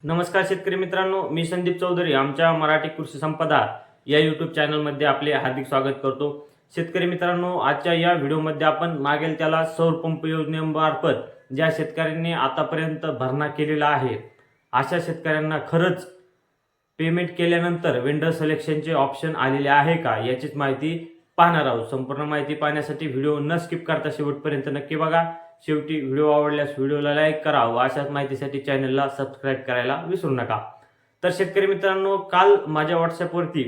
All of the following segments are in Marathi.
नमस्कार शेतकरी मित्रांनो, मी संदीप चौधरी आमच्या मराठी कृषी संपदा या यूट्यूब चॅनलमध्ये आपले हार्दिक स्वागत करतो। शेतकरी मित्रांनो, आजच्या या व्हिडिओमध्ये आपण मागेल त्याला सौर पंप योजनेमार्फत ज्या शेतकऱ्यांनी आतापर्यंत भरणा केलेला आहे अशा शेतकऱ्यांना खरंच पेमेंट केल्यानंतर वेंडर सिलेक्शनचे ऑप्शन आलेले आहे का याचीच माहिती पाहणार आहोत। संपूर्ण माहिती पाहण्यासाठी व्हिडिओ न स्किप करता शेवटपर्यंत नक्की बघा। शेवटी व्हिडिओ आवडल्यास व्हिडिओला लाईक करा व अशाच माहितीसाठी चॅनलला सबस्क्राईब करायला विसरू नका। तर शेतकरी मित्रांनो, काल माझ्या व्हॉट्सअपवरती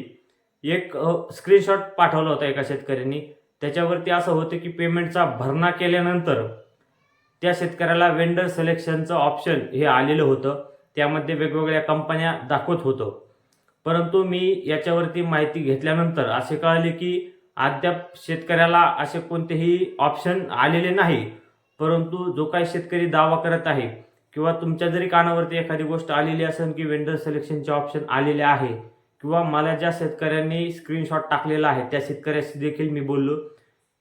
एक स्क्रीनशॉट पाठवला होता एका शेतकऱ्यांनी। त्याच्यावरती असं होतं की पेमेंटचा भरणा केल्यानंतर त्या शेतकऱ्याला वेंडर सिलेक्शनचं ऑप्शन हे आलेलं होतं। त्यामध्ये वेगवेगळ्या कंपन्या दाखवत होतं, परंतु मी याच्यावरती माहिती घेतल्यानंतर असे कळाले की अद्याप शेतकऱ्याला असे कोणतेही ऑप्शन आलेले नाही। परंतु जो काही शेतकरी दावा करत आहे किंवा तुमच्या जरी कानावरती एखादी गोष्ट आलेली असेल की वेंडर सिलेक्शनचे ऑप्शन आलेले आहे किंवा मला ज्या शेतकऱ्यांनी स्क्रीनशॉट टाकलेला आहे त्या शेतकऱ्याशी देखील मी बोललो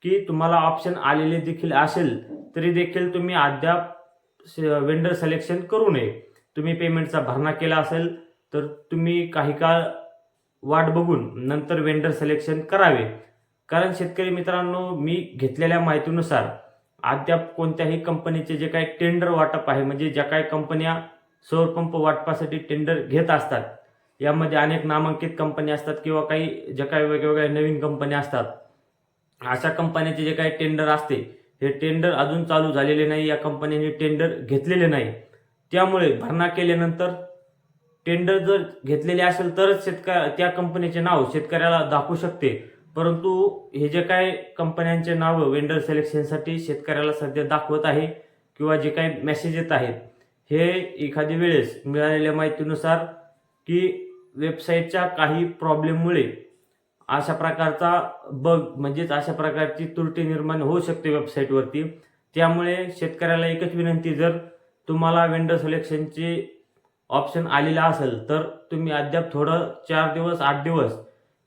की तुम्हाला ऑप्शन आलेले देखील असेल तरी देखील तुम्ही अद्याप वेंडर सिलेक्शन करू नये। तुम्ही पेमेंटचा भरणा केला असेल तर तुम्ही काही काळ वाट बघून नंतर वेंडर सिलेक्शन करावे। कारण शेतकरी मित्रांनो, मी घेतलेल्या माहितीनुसार अद्याप कोणत्याही कंपनीचे जे काही टेंडर वाटप आहे, म्हणजे ज्या काही कंपन्या सौर पंप वाटपासाठी टेंडर घेत असतात, यामध्ये अनेक नामांकित कंपन्या असतात किंवा काही ज्या काही वेगवेगळ्या नवीन कंपन्या असतात, अशा कंपन्यांचे जे काही टेंडर असते हे टेंडर अजून चालू झालेले नाही, या कंपन्यांनी टेंडर घेतलेले नाही। त्यामुळे भरणा केल्यानंतर टेंडर जर घेतलेले असेल तरच त्या कंपनीचे नाव शेतकऱ्याला दाखवू शकते। परंतु हे जे काही कंपन्यांचे नाव वेंडर सिलेक्शनसाठी शेतकऱ्याला सध्या दाखवत आहे किंवा जे काही मेसेज येत आहेत हे एखादी वेळेस मिळालेल्या माहितीनुसार की वेबसाईटच्या काही प्रॉब्लेममुळे अशा प्रकारचा बग म्हणजेच अशा प्रकारची त्रुटी निर्माण होऊ शकते वेबसाईटवरती। त्यामुळे शेतकऱ्याला एकच विनंती, जर तुम्हाला वेंडर सिलेक्शनचे ऑप्शन आलेला असेल तर तुम्ही अद्याप थोडं 4 दिवस 8 दिवस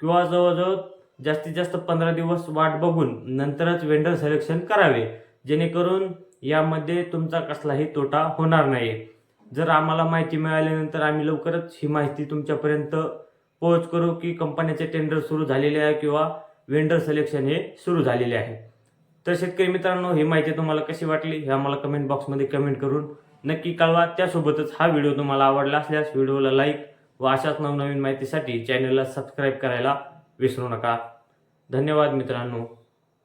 किंवा जवळजवळ जास्तीत जास्त 15 दिवस वाट बघून नंतरच वेंडर सिलेक्शन करावे, जेणेकरून यामध्ये तुमचा कसलाही तोटा होणार नाही। जर आम्हाला माहिती मिळाल्यानंतर आम्ही लवकरच ही माहिती तुमच्यापर्यंत पोहोच करू की कंपन्याचे टेंडर सुरू झालेले आहे किंवा वेंडर सिलेक्शन हे सुरू झालेले आहे। तर शेतकरी मित्रांनो, ही माहिती तुम्हाला कशी वाटली हे आम्हाला कमेंट बॉक्समध्ये कमेंट करून नक्की कळवा। त्यासोबतच हा व्हिडिओ तुम्हाला आवडला असल्यास व्हिडिओला लाईक व अशाच नवनवीन माहितीसाठी चॅनलला सबस्क्राईब करायला विसरू नका। धन्यवाद मित्रांनो।